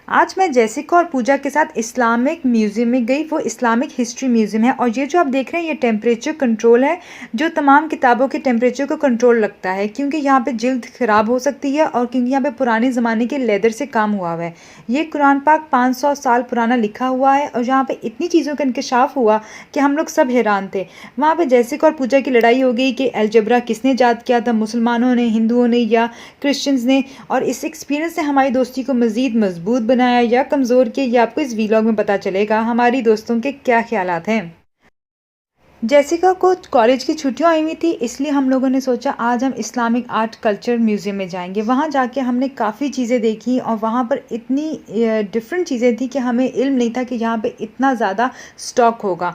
आज मैं जेसिका और पूजा के साथ इस्लामिक म्यूज़ियम में गई। वो इस्लामिक हिस्ट्री म्यूज़ियम है और ये जो आप देख रहे हैं ये टेम्परेचर कंट्रोल है, जो तमाम किताबों के टेम्परेचर को कंट्रोल रखता है, क्योंकि यहाँ पे जिल्द ख़राब हो सकती है और क्योंकि यहाँ पे पुराने ज़माने के लेदर से काम हुआ है। ये कुरान पाक 500 साल पुराना लिखा हुआ है और यहाँ पे इतनी चीज़ों का इंकशाफ हुआ कि हम लोग सब हैरान थे। वहाँ पे जेसिका और पूजा की लड़ाई हो गई कि अलजबरा किसने ईजाद किया था, मुसलमानों ने, हिंदुओं ने या क्रिश्चियंस ने, और इस एक्सपीरियंस ने हमारी दोस्ती को मज़ीद मजबूत बनाया या कमज़ोर किया, ये आपको इस वीलॉग में पता चलेगा हमारी दोस्तों के क्या ख्यालात हैं। जेसिका को कॉलेज की छुट्टियां आई हुई थी, इसलिए हम लोगों ने सोचा आज हम इस्लामिक आर्ट कल्चर म्यूज़ियम में जाएंगे। वहाँ जाके हमने काफ़ी चीज़ें देखी और वहाँ पर इतनी डिफरेंट चीज़ें थी कि हमें इल्म नहीं था कि यहाँ पे इतना ज़्यादा स्टॉक होगा।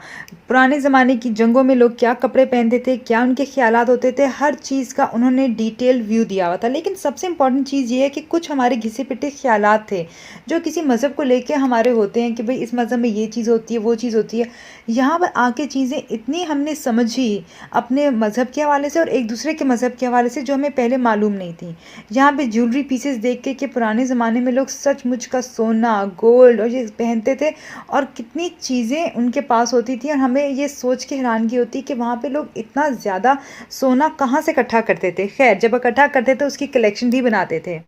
पुराने ज़माने की जंगों में लोग क्या कपड़े पहनते थे, क्या उनके ख्यालात होते थे, हर चीज़ का उन्होंने डिटेल व्यू दिया हुआ था। लेकिन सबसे इम्पॉर्टेंट चीज़ ये है कि कुछ हमारे घिसे पिटे ख्यालात थे जो किसी मज़हब को लेकर हमारे होते हैं कि भाई इस मज़हब में ये चीज़ होती है, वो चीज़ होती है। यहाँ पर आके चीज़ें इतनी हमने समझी अपने मज़हब के हवाले से और एक दूसरे के मज़हब के हवाले से, जो हमें पहले मालूम नहीं थी। यहाँ पे ज्वेलरी पीसेस देख के कि पुराने ज़माने में लोग सचमुच का सोना, गोल्ड और ये पहनते थे और कितनी चीज़ें उनके पास होती थी, और हमें ये सोच के हैरानगी होती कि वहाँ पे लोग इतना ज़्यादा सोना कहाँ से इकट्ठा करते थे। खैर, जब इकट्ठा करते थे उसकी कलेक्शन भी बनाते थे।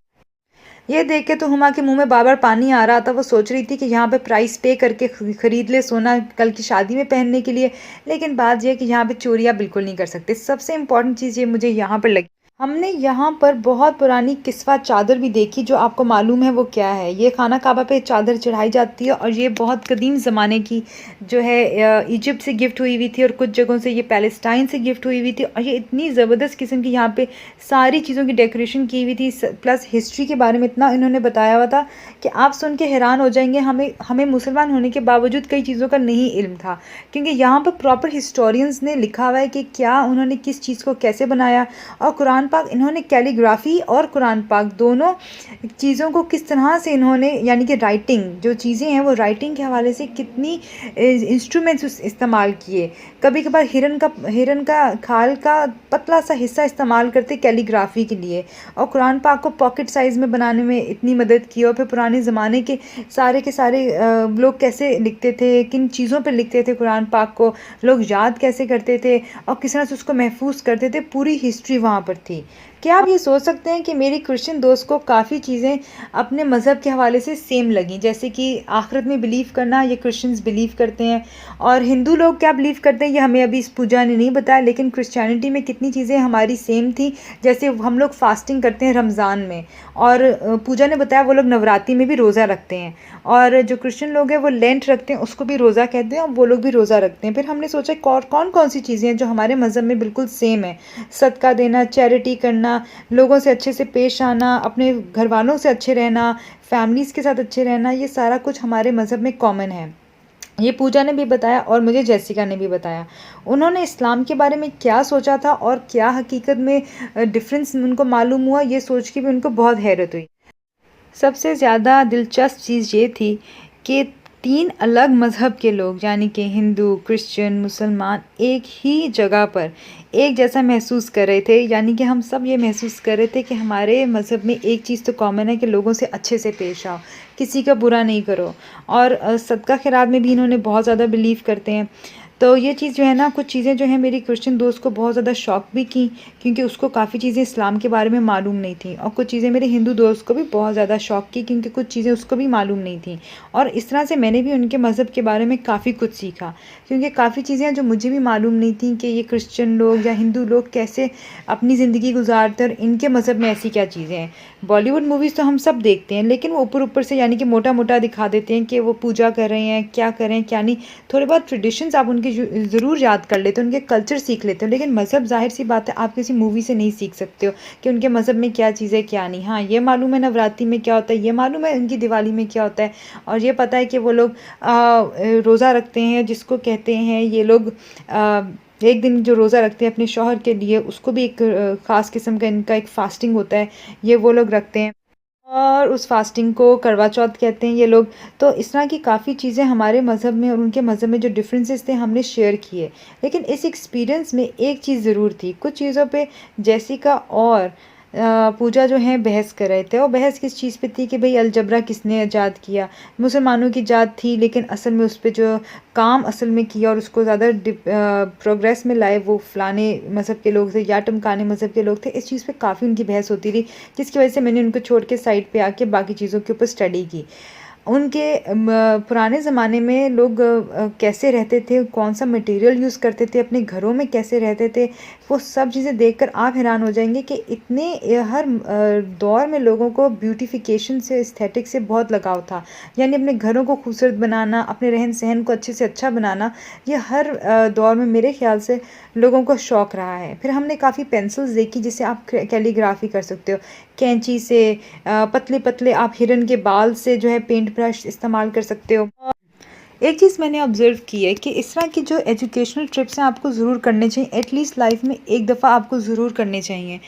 ये देख के तो हुमा के मुंह में बार बार पानी आ रहा था। वो सोच रही थी कि यहाँ पे प्राइस पे करके ख़रीद ले सोना कल की शादी में पहनने के लिए, लेकिन बात यह है कि यहाँ पे चोरियाँ बिल्कुल नहीं कर सकते। सबसे इम्पॉर्टेंट चीज़ ये मुझे यहाँ पर लगी, हमने यहाँ पर बहुत पुरानी किस्वा चादर भी देखी, जो आपको मालूम है वो क्या है। ये खाना काबा पे चादर चढ़ाई जाती है और ये बहुत कदीम ज़माने की जो है इजिप्ट से गिफ्ट हुई हुई थी और कुछ जगहों से ये पैलेस्टाइन से गिफ्ट हुई हुई थी, और ये इतनी ज़बरदस्त किस्म की यहाँ पे सारी चीज़ों की डेकोरेशन की हुई थी। प्लस हिस्ट्री के बारे में इतना इन्होंने बताया हुआ था कि आप सुन के हैरान हो जाएंगे। हमें मुसलमान होने के बावजूद कई चीज़ों का नहीं इल्म था, क्योंकि यहाँ पर प्रॉपर हिस्टोरियंस ने लिखा हुआ है कि क्या उन्होंने किस चीज़ को कैसे बनाया, और कुरान पाक इन्होंने कैलीग्राफी और कुरान पाक दोनों चीज़ों को किस तरह से इन्होंने, यानी कि राइटिंग जो चीज़ें हैं वो राइटिंग के हवाले से कितनी इंस्ट्रूमेंट्स इस्तेमाल किए। कभी कभार हिरन का खाल का पतला सा हिस्सा इस्तेमाल करते कैलीग्राफी के लिए, और कुरान पाक को पॉकेट साइज़ में बनाने में इतनी मदद की। और फिर पुराने ज़माने के सारे लोग कैसे लिखते थे, किन चीज़ों पर लिखते थे, कुरान पाक को लोग याद कैसे करते थे और किस तरह से उसको महफूज करते थे, पूरी हिस्ट्री वहाँ पर थी। क्या आप ये सोच सकते हैं कि मेरी क्रिश्चियन दोस्त को काफ़ी चीज़ें अपने मज़हब के हवाले से सेम लगी, जैसे कि आखिरत में बिलीव करना, ये क्रिश्चियंस बिलीव करते हैं, और हिंदू लोग क्या बिलीव करते हैं ये हमें अभी इस पूजा ने नहीं बताया। लेकिन क्रिश्चियनिटी में कितनी चीज़ें हमारी सेम थी, जैसे हम लोग फास्टिंग करते हैं रमज़ान में, और पूजा ने बताया वो लोग नवरात्रि में भी रोज़ा रखते हैं, और जो क्रिश्चियन लोग हैं वो लेंट रखते हैं, उसको भी रोज़ा कहते हैं, और वो लोग भी रोज़ा रखते हैं। फिर हमने सोचा कौन कौन सी चीज़ें हैं जो हमारे मज़हब में बिल्कुल सेम है। सदका देना, चैरिटी करना, लोगों से अच्छे से पेश आना, अपने घर वालों से अच्छे रहना, फैमिलीज़ के साथ अच्छे रहना, ये सारा कुछ हमारे मज़हब में कॉमन है। ये पूजा ने भी बताया और मुझे जेसिका ने भी बताया। उन्होंने इस्लाम के बारे में क्या सोचा था और क्या हकीकत में डिफरेंस उनको मालूम हुआ, ये सोच के भी उनको बहुत हैरत हुई। सबसे ज़्यादा दिलचस्प चीज़ ये थी कि 3 अलग मज़हब के लोग, यानी कि हिंदू, क्रिश्चियन, मुसलमान, एक ही जगह पर एक जैसा महसूस कर रहे थे। यानी कि हम सब ये महसूस कर रहे थे कि हमारे मज़हब में एक चीज़ तो कॉमन है कि लोगों से अच्छे से पेश आओ, किसी का बुरा नहीं करो, और सदका खैरात में भी इन्होंने बहुत ज़्यादा बिलीव करते हैं। तो ये चीज़ जो है ना, कुछ चीज़ें जो हैं मेरी क्रिश्चियन दोस्त को बहुत ज़्यादा शॉक भी की, क्योंकि उसको काफ़ी चीज़ें इस्लाम के बारे में मालूम नहीं थी, और कुछ चीज़ें मेरे हिंदू दोस्त को भी बहुत ज़्यादा शॉक की, क्योंकि कुछ चीज़ें उसको भी मालूम नहीं थी। और इस तरह से मैंने भी उनके मज़हब के बारे में काफ़ी कुछ सीखा, क्योंकि काफ़ी चीज़ें जो मुझे भी मालूम नहीं थी कि ये क्रिश्चियन लोग या हिंदू लोग कैसे अपनी ज़िंदगी गुजारते हैं, और इनके मज़हब में ऐसी क्या चीज़ें हैं। बॉलीवुड मूवीज़ तो हम सब देखते हैं, लेकिन वो ऊपर ऊपर से यानी कि मोटा मोटा दिखा देते हैं कि वो पूजा कर रहे हैं, क्या कर रहे हैं क्या नहीं। थोड़े बहुत ट्रेडिशंस आप उनके ज़रूर याद कर लेते हो, उनके कल्चर सीख लेते हो, लेकिन मज़हब ज़ाहिर सी बात है आप किसी मूवी से नहीं सीख सकते हो कि उनके मज़हब में क्या चीज़ है क्या नहीं। हाँ, ये मालूम है नवरात्रि में क्या होता है, ये मालूम है उनकी दिवाली में क्या होता है, और ये पता है कि वो लोग रोज़ा रखते हैं, जिसको कहते हैं ये लोग एक दिन जो रोज़ा रखते हैं अपने शौहर के लिए, उसको भी एक ख़ास किस्म का इनका एक फ़ास्टिंग होता है, ये वो लोग रखते हैं, और उस फास्टिंग को करवा चौथ कहते हैं ये लोग। तो इस तरह की काफ़ी चीज़ें हमारे मज़हब में और उनके मज़हब में जो डिफरेंसेस थे हमने शेयर किए। लेकिन इस एक्सपीरियंस में एक चीज़ ज़रूर थी, कुछ चीज़ों पे जेसिका और पूजा जो है बहस कर रहे थे, और बहस किस चीज़ पे थी कि भाई अलजबरा किसने ईजाद किया। मुसलमानों की ईजाद थी, लेकिन असल में उस पे जो काम असल में किया और उसको ज़्यादा प्रोग्रेस में लाए वो फलाने मज़हब के लोग थे या टमकाने मज़हब के लोग थे। इस चीज़ पे काफ़ी उनकी बहस होती रही, जिसकी वजह से मैंने उनको छोड़ के साइड पे आके बाकी चीज़ों के ऊपर स्टडी की। उनके पुराने ज़माने में लोग कैसे रहते थे, कौन सा मटेरियल यूज़ करते थे, अपने घरों में कैसे रहते थे, वो सब चीज़ें देखकर आप हैरान हो जाएंगे कि इतने हर दौर में लोगों को ब्यूटिफिकेशन से, एस्थेटिक से बहुत लगाव था। यानी अपने घरों को खूबसूरत बनाना, अपने रहन सहन को अच्छे से अच्छा बनाना, ये हर दौर में मेरे ख्याल से लोगों को शौक़ रहा है। फिर हमने काफ़ी पेंसिल्स देखी जिससे आप कैलीग्राफी कर सकते हो, कैंची से, पतले पतले आप हिरन के बाल से जो है पेंट ब्रश इस्तेमाल कर सकते हो। एक चीज़ मैंने ऑब्ज़र्व की है कि इस तरह की जो एजुकेशनल ट्रिप्स हैं आपको ज़रूर करने चाहिए, एटलीस्ट लाइफ में एक दफ़ा आपको ज़रूर करने चाहिए,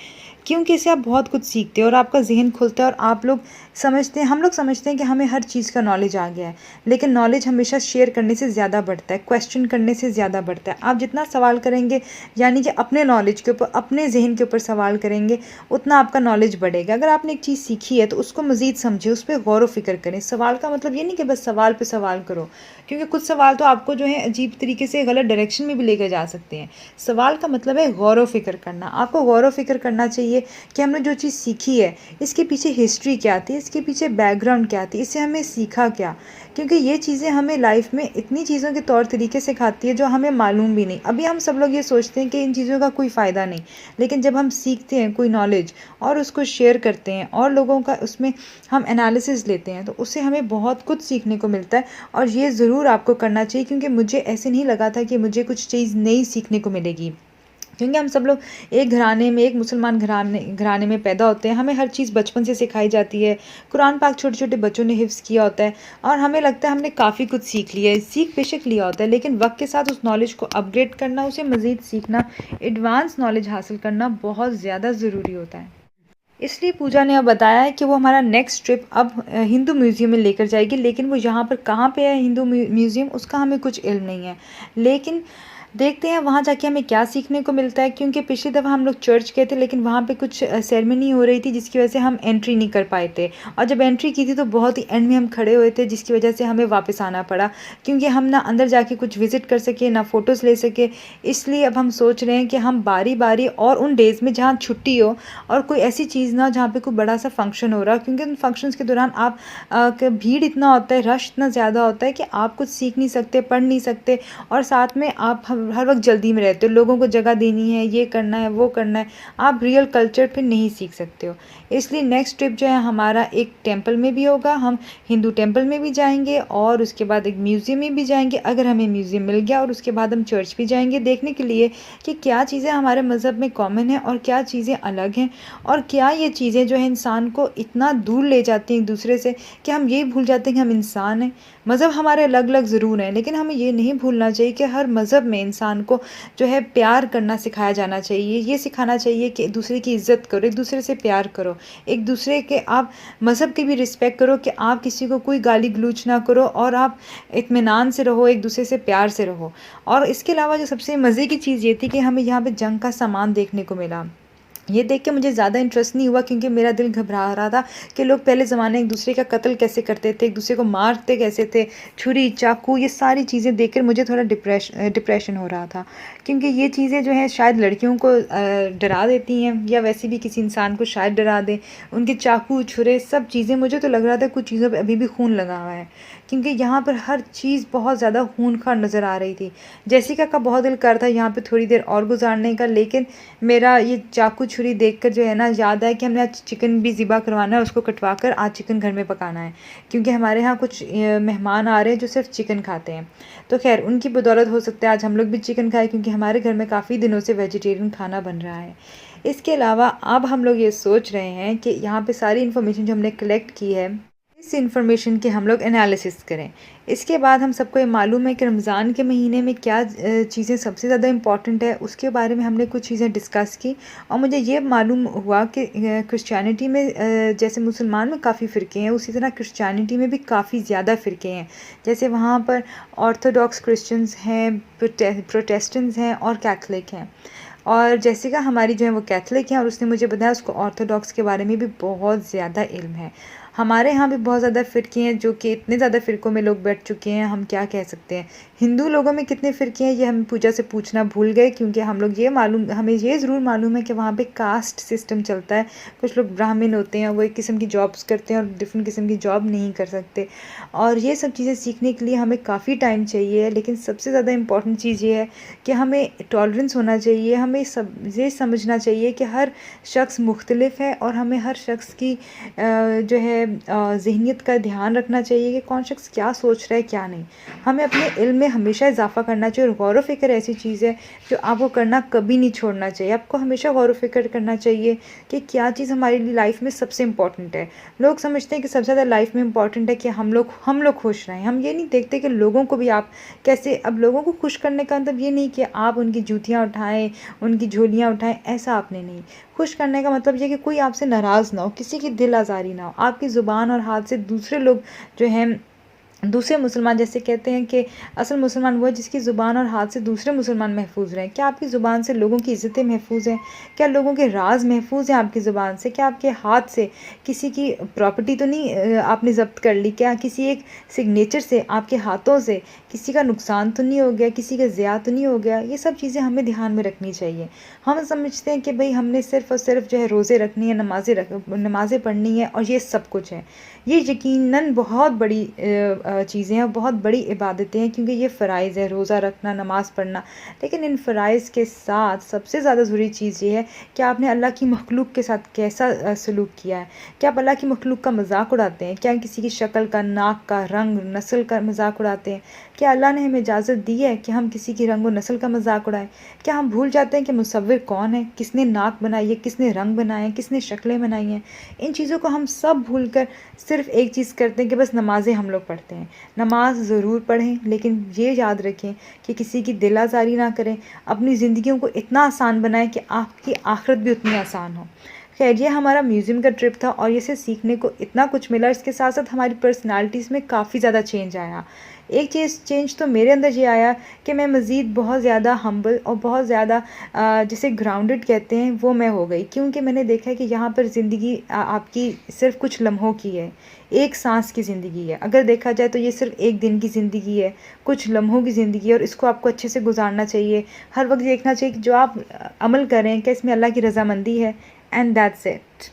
क्योंकि इससे आप बहुत कुछ सीखते हो और आपका ज़हन खुलता है। और आप लोग समझते हैं, हम लोग समझते हैं कि हमें हर चीज़ का नॉलेज आ गया है, लेकिन नॉलेज हमेशा शेयर करने से ज़्यादा बढ़ता है, क्वेश्चन करने से ज़्यादा बढ़ता है। आप जितना सवाल करेंगे, यानी कि अपने नॉलेज के ऊपर, अपने जहन के ऊपर सवाल करेंगे, उतना आपका नॉलेज बढ़ेगा। अगर आपने एक चीज़ सीखी है तो उसको मज़ीद समझें, उस पर गौर व फिक्र करें। सवाल का मतलब ये नहीं कि बस सवाल पे सवाल करो, क्योंकि कुछ सवाल तो आपको जो है अजीब तरीके से गलत डायरेक्शन में भी लेकर जा सकते हैं। सवाल का मतलब है गौर व फिक्र करना। आपको गौर व फिक्र करना चाहिए कि हमने जो चीज़ सीखी है इसके पीछे हिस्ट्री क्या थी, इसके पीछे बैकग्राउंड क्या थी, इससे हमें सीखा क्या, क्योंकि ये चीज़ें हमें लाइफ में इतनी चीज़ों के तौर तरीके सिखाती है जो हमें मालूम भी नहीं। अभी हम सब लोग ये सोचते हैं कि इन चीज़ों का कोई फ़ायदा नहीं, लेकिन जब हम सीखते हैं कोई नॉलेज और उसको शेयर करते हैं और लोगों का उसमें हम एनालिसिस लेते हैं, तो उससे हमें बहुत कुछ सीखने को मिलता है। और ये ज़रूर आपको करना चाहिए, क्योंकि मुझे ऐसे नहीं लगा था कि मुझे कुछ चीज़ नई सीखने को मिलेगी, क्योंकि हम सब लोग एक घराने में, एक मुसलमान घराने में पैदा होते हैं। हमें हर चीज़ बचपन से सिखाई जाती है। कुरान पाक छोटे छोटे बच्चों ने हिफ्ज़ किया होता है और हमें लगता है हमने काफ़ी कुछ सीख लिया है। सीख बेशक लिया होता है, लेकिन वक्त के साथ उस नॉलेज को अपग्रेड करना, उसे मज़ीद सीखना, एडवांस नॉलेज हासिल करना बहुत ज़्यादा ज़रूरी होता है। इसलिए पूजा ने अब बताया है कि वो हमारा नेक्स्ट ट्रिप अब हिंदू म्यूज़ियम में लेकर जाएगी, लेकिन वो यहाँ पर कहाँ पे है हिंदू म्यूज़ियम, उसका हमें कुछ इल्म नहीं है। लेकिन देखते हैं वहाँ जाके हमें क्या सीखने को मिलता है, क्योंकि पिछली दफ़ा हम लोग चर्च गए थे, लेकिन वहाँ पे कुछ सेरेमनी हो रही थी जिसकी वजह से हम एंट्री नहीं कर पाए थे। और जब एंट्री की थी तो बहुत ही एंड में हम खड़े हुए थे, जिसकी वजह से हमें वापस आना पड़ा, क्योंकि हम ना अंदर जाके कुछ विज़िट कर सके, ना फ़ोटोज़ ले सके। इसलिए अब हम सोच रहे हैं कि हम बारी बारी और उन डेज़ में जहाँ छुट्टी हो और कोई ऐसी चीज़ ना हो जहाँ पे कोई बड़ा सा फंक्शन हो रहा हो, क्योंकि उन फंक्शंस के दौरान आप भीड़ इतना होता है, रश इतना ज़्यादा होता है कि आप कुछ सीख नहीं सकते, पढ़ नहीं सकते, और साथ में आप हर वक्त जल्दी में रहते हो, लोगों को जगह देनी है, ये करना है, वो करना है, आप रियल कल्चर फिर नहीं सीख सकते हो। इसलिए नेक्स्ट ट्रिप जो है हमारा एक टेंपल में भी होगा, हम हिंदू टेंपल में भी जाएंगे और उसके बाद एक म्यूज़ियम में भी जाएंगे, अगर हमें म्यूज़ियम मिल गया, और उसके बाद हम चर्च भी जाएंगे देखने के लिए कि क्या चीज़ें हमारे मज़हब में कॉमन है और क्या चीज़ें अलग हैं, और क्या ये चीज़ें जो है इंसान को इतना दूर ले जाती हैं एक दूसरे से कि हम यही भूल जाते हैं कि हम इंसान हैं। मज़हब हमारे अलग अलग ज़रूर हैं, लेकिन हमें ये नहीं भूलना चाहिए कि हर मज़हब में इंसान को जो है प्यार करना सिखाया जाना चाहिए। ये सिखाना चाहिए कि एक दूसरे की इज़्ज़त करो, एक दूसरे से प्यार करो, एक दूसरे के आप मज़हब की भी रिस्पेक्ट करो, कि आप किसी को कोई गाली गलौज ना करो, और आप इत्मीनान से रहो, एक दूसरे से प्यार से रहो। और इसके अलावा जो सबसे मज़े की चीज़ ये थी कि हमें यहाँ पे जंग का सामान देखने को मिला। ये देख के मुझे ज़्यादा इंटरेस्ट नहीं हुआ, क्योंकि मेरा दिल घबरा रहा था कि लोग पहले ज़माने एक दूसरे का कत्ल कैसे करते थे, एक दूसरे को मारते कैसे थे, छुरी चाकू, ये सारी चीज़ें देखकर मुझे थोड़ा डिप्रेशन हो रहा था, क्योंकि ये चीज़ें जो हैं शायद लड़कियों को डरा देती हैं, या वैसे भी किसी इंसान को शायद डरा दें। उनके चाकू छुरे सब चीज़ें, मुझे तो लग रहा था कुछ चीज़ों पर अभी भी खून लगा हुआ है, क्योंकि यहाँ पर हर चीज़ बहुत ज़्यादा खूनखार नज़र आ रही थी। जैसिका का बहुत दिल कर था यहाँ पे थोड़ी देर और गुजारने का, लेकिन मेरा ये चाकू छुरी देखकर जो है ना याद आया कि हमने आज चिकन भी ज़िबा करवाना है, उसको कटवा कर आज चिकन घर में पकाना है, क्योंकि हमारे यहाँ कुछ मेहमान आ रहे हैं जो सिर्फ चिकन खाते हैं। तो खैर उनकी बदौलत हो सकता है आज हम लोग भी चिकन खाएं, क्योंकि हमारे घर में काफ़ी दिनों से वेजिटेरियन खाना बन रहा है। इसके अलावा अब हम लोग ये सोच रहे हैं कि यहाँ पे सारी इन्फॉर्मेशन जो हमने कलेक्ट की है, इस इन्फॉर्मेशन की हम लोग एनालिसिस करें। इसके बाद हम सबको ये मालूम है कि रमज़ान के महीने में क्या चीज़ें सबसे ज़्यादा इम्पॉर्टेंट है, उसके बारे में हमने कुछ चीज़ें डिस्कस की, और मुझे ये मालूम हुआ कि क्रिश्चियनिटी में जैसे मुसलमान में काफ़ी फ़िरके हैं, उसी तरह क्रिश्चियनिटी में भी काफ़ी ज़्यादा फ़िरके हैं। जैसे वहाँ पर ऑर्थोडॉक्स क्रिश्चियंस हैं, प्रोटेस्टेंट्स हैं और कैथलिक हैं। और जेसिका हमारी जो है वो कैथलिक है और उसने मुझे बताया उसको ऑर्थोडॉक्स के बारे में भी बहुत ज़्यादा इल्म है। हमारे यहाँ भी बहुत ज़्यादा फ़िरके हैं जो कि इतने ज़्यादा फ़िरकों में लोग बैठ चुके हैं, हम क्या कह सकते हैं। हिंदू लोगों में कितने फ़िरके हैं ये हम पूजा से पूछना भूल गए, क्योंकि हमें ये ज़रूर मालूम है कि वहाँ पे कास्ट सिस्टम चलता है। कुछ लोग ब्राह्मण होते हैं, वो एक किस्म की जॉब्स करते हैं और डिफरेंट किस्म की जॉब नहीं कर सकते, और ये सब चीज़ें सीखने के लिए हमें काफ़ी टाइम चाहिए। लेकिन सबसे ज़्यादा इम्पॉर्टेंट चीज़ ये है कि हमें टॉलरेंस होना चाहिए, हमें ये समझना चाहिए कि हर शख्स मुख्तलिफ है और हमें हर शख्स की जो है ज़हनियत का ध्यान रखना चाहिए कि कौन शख्स क्या सोच रहा है क्या नहीं। हमें अपने इल्म में हमेशा इजाफ़ा करना चाहिए, और गौर व फ़िक्र ऐसी चीज़ है जो आपको करना कभी नहीं छोड़ना चाहिए। आपको हमेशा गौर व फ़िक्र करना चाहिए कि क्या चीज़ हमारी लाइफ में सबसे इम्पॉर्टेंट है। लोग समझते हैं कि सबसे ज़्यादा लाइफ में इम्पॉर्टेंट है कि हम लोग खुश रहें। हम ये नहीं देखते कि लोगों को भी आप कैसे, अब लोगों को खुश करने का मतलब ये नहीं कि आप उनकी जूतियाँ उठाएं, उनकी झोलियाँ उठाएं, ऐसा आपने नहीं। खुश करने का मतलब ये कि कोई आपसे नाराज़ ना हो, किसी की दिल आज़ारी ना हो। आपकी ज़ुबान और हाथ से दूसरे लोग जो हैं, दूसरे मुसलमान, जैसे कहते हैं कि असल मुसलमान वो है जिसकी ज़ुबान और हाथ से दूसरे मुसलमान महफूज रहें। क्या आपकी ज़ुबान से लोगों की इज़्ज़तें महफूज हैं? क्या लोगों के राज महफूज हैं आपकी ज़ुबान से? क्या आपके हाथ से किसी की प्रॉपर्टी तो नहीं आपने ज़ब्त कर ली? क्या किसी एक सिग्नेचर से, आपके हाथों से किसी का नुकसान तो नहीं हो गया, किसी का ज़िया तो नहीं हो गया? ये सब चीज़ें हमें ध्यान में रखनी चाहिए। हम समझते हैं कि भाई हमने सिर्फ़ और सिर्फ जो है रोज़े रखनी है, नमाज़ें पढ़नी है, और ये सब कुछ है। ये यकीनन बहुत बड़ी चीज़ें हैं, बहुत बड़ी इबादतें हैं, क्योंकि ये फ़राइज़ है, रोज़ा रखना, नमाज़ पढ़ना। लेकिन इन फ़राइज़ के साथ सबसे ज़्यादा ज़रूरी चीज़ ये है कि आपने अल्लाह की मखलूक के साथ कैसा सलूक किया है। क्या आप अल्लाह की मखलूक का मज़ाक उड़ाते हैं? क्या किसी की शक्ल का, नाक का, रंग, नस्ल का मज़ाक उड़ाते हैं? क्या अल्लाह ने हमें इजाज़त दी है कि हम किसी की रंग व नस्ल का मज़ाक उड़ाएँ? क्या हम भूल जाते हैं कि मुसव्विर कौन है? किसने नाक बनाई है? किसने रंग बनाए हैं? किसने शक्लें बनाई हैं? इन चीज़ों को हम सब भूल कर सिर्फ़ एक चीज़ करते हैं कि बस नमाज़ें हम लोग पढ़ते हैं। नमाज ज़रूर पढ़ें, लेकिन ये याद रखें कि किसी की दिल आज़ारी ना करें। अपनी ज़िंदगियों को इतना आसान बनाएं कि आपकी आखिरत भी उतनी आसान हो। खैर, ये हमारा म्यूज़ियम का ट्रिप था और इससे सीखने को इतना कुछ मिला। इसके साथ साथ हमारी पर्सनालिटीज़ में काफ़ी ज़्यादा चेंज आया। एक चेंज तो मेरे अंदर ये आया कि मैं मज़ीद बहुत ज़्यादा हम्बल और बहुत ज़्यादा जिसे ग्राउंडेड कहते हैं वो मैं हो गई, क्योंकि मैंने देखा है कि यहाँ पर ज़िंदगी आपकी सिर्फ़ कुछ लम्हों की है, एक सांस की ज़िंदगी है। अगर देखा जाए तो ये सिर्फ़ एक दिन की ज़िंदगी है, कुछ लम्हों की ज़िंदगी है, और इसको आपको अच्छे से गुजारना चाहिए। हर वक्त देखना चाहिए कि जो आप अमल कर रहे हैं क्या इसमें अल्लाह की रज़ामंदी है, एंड दैट्स इट।